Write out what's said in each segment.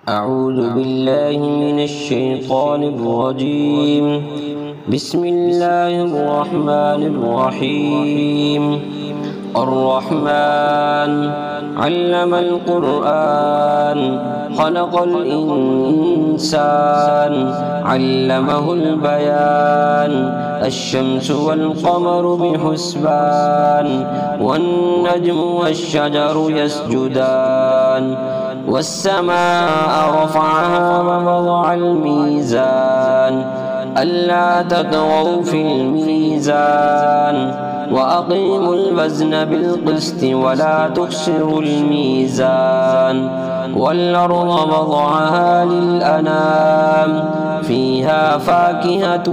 أعوذ بالله من الشيطان الرجيم. بسم الله الرحمن الرحيم. الرحمن علم القرآن خلق الإنسان علمه البيان. الشمس والقمر بحسبان والنجم والشجر يسجدان والسماء رفعها ووضع الميزان ألا تطغوا في الميزان وأقيموا الوزن بالقسط ولا تخسروا الميزان. والأرض وضعها للأنام فيها فاكهة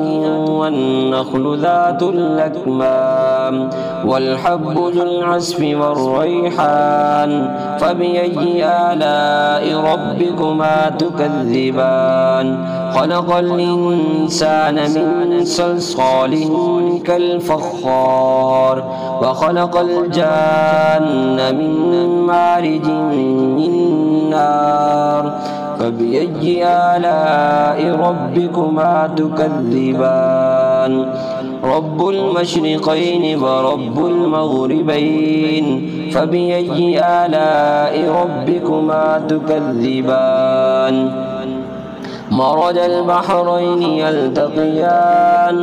والنخل ذات الأكمام والحب ذو العصف والريحان. فبأي آلاء ربكما تكذبان؟ خلق الإنسان من صلصال كالفخار وخلق الجان من مارج من نار. فبأي آلاء ربكما تكذبان؟ رب المشرقين ورب المغربين. فبأي آلاء ربكما تكذبان؟ مرج البحرين يلتقيان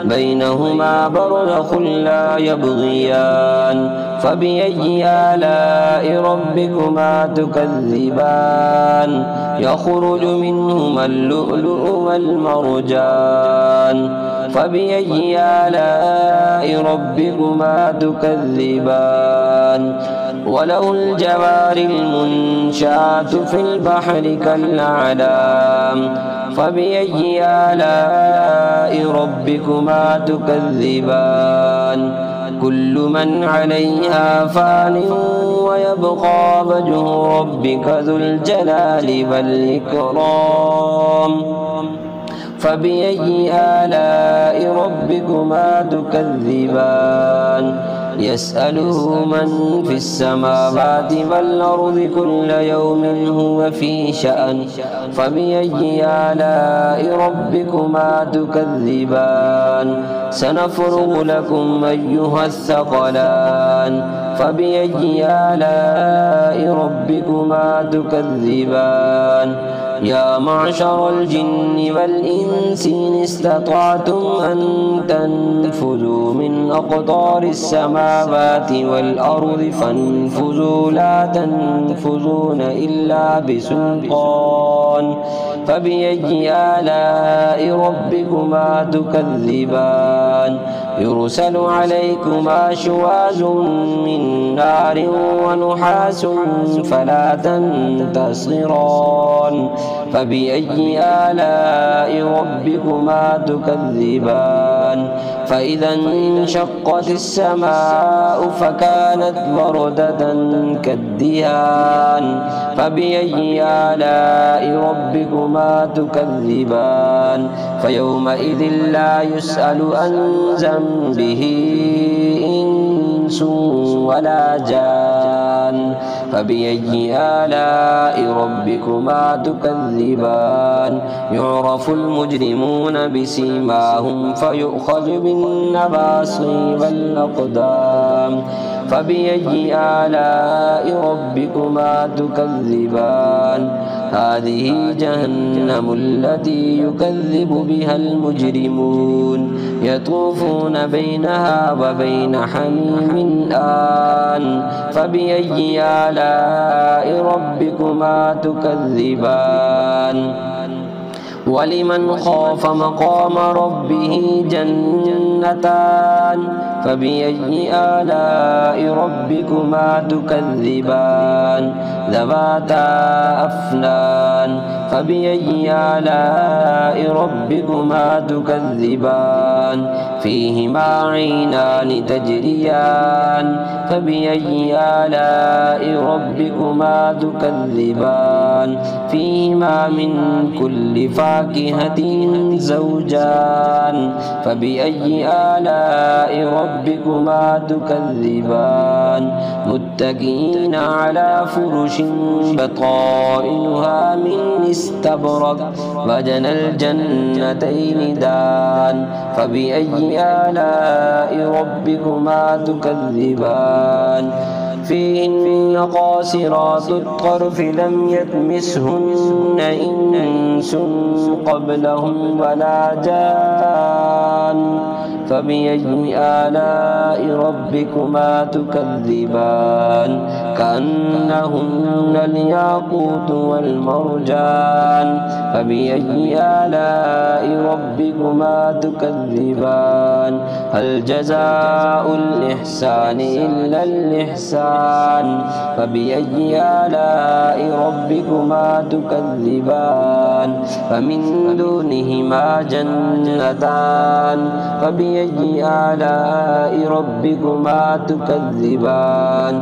بينهما برزخ لا يبغيان. فبأي آلاء ربكما تكذبان؟ يخرج منهما اللؤلؤ والمرجان. فبأي آلاء ربكما تكذبان؟ وله الجوار المنشآت في البحر كالأعلام. فبأي آلاء ربكما تكذبان؟ كل من عليها فان ويبقى وجه ربك ذو الجلال والإكرام. فبأي آلاء ربكما تكذبان؟ يسأله من في السماوات والأرض كل يوم هو في شأن. فبأي آلاء ربكما تكذبان؟ سنفرغ لكم أيها الثقلان. فبأي آلاء ربكما تكذبان؟ يا معشر الجن والإنس إن استطعتم أن تنفذوا من أقطار السماوات والأرض فانفذوا لا تنفذون إلا بسلطان. فبأي آلاء ربكما تكذبان؟ يرسل عليكما شواظ من نار ونحاس فلا تنتصران. فبأي آلاء ربكما تكذبان؟ فإذا انشقت السماء فكانت وردة كالدهان. فبأي آلاء ربكما تكذبان؟ فيومئذ لا يسأل عن ذنبه إنس ولا جان. فبأي آلاء ربكما تكذبان؟ يعرف المجرمون بسيماهم فيؤخذ بالنواصي والأقدام. فبأي آلاء ربكما تكذبان؟ هذه جهنم التي يكذب بها المجرمون يطوفون بينها وبين حميم آن. فبأي آلاء ربكما تكذبان؟ ولمن خاف مقام ربه جنتان. فبأي آلاء ربكما تكذبان؟ ذواتا أفنان. فبأي آلاء ربكما تكذبان؟ فيهما عينان تجريان. فبأي آلاء ربكما تكذبان؟ فيهما من كل فاكهة زوجان. فبأي آلاء ربكما تكذبان؟ متكئين على فرش بطائنها من استبرق وجنى الجنتين دان فبأي آلاء ربكما تكذبان فيهن قاصرات الطرف لم يطمثهن إنس قبلهم ولا جان فبأي آلاء ربكما تكذبان كأنهن الياقوت والمرجان فبأي آلاء ربكما تكذبان هل جزاء الإحسان إلا الإحسان فبأي آلاء ربكما تكذبان فمن دونهما جنتان فبأي آلاء ربكما تكذبان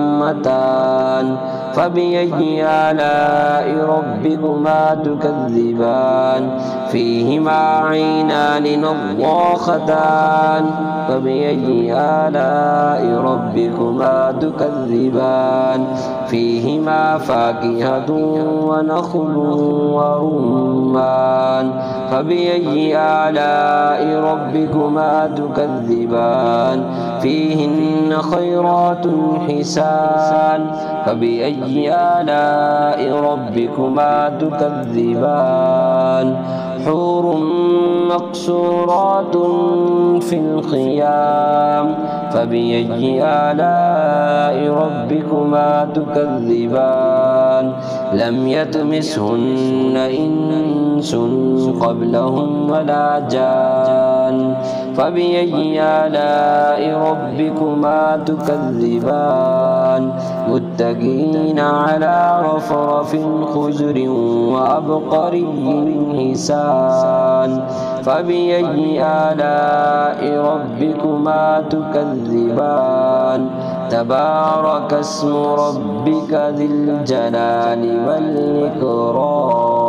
مدهامتان فبأي آلاء ربكما تكذبان فيهما عينان نضاختان فبأي آلاء ربكما تكذبان فيهما فاكهة ونخل ورمان فبأي آلاء ربكما تكذبان فيهن خيرات حسان فبأي آلاء ربكما تكذبان حور مقصورات في الخيام فبأي آلاء ربكما تكذبان لم يطمثهن إنس قبلهم ولا جان فبأي آلاء ربكما تكذبان متكئين على رفرف خضر وعبقري حسان فبأي آلاء ربكما تكذبان تبارك اسم ربك ذي الجلال والإكرام.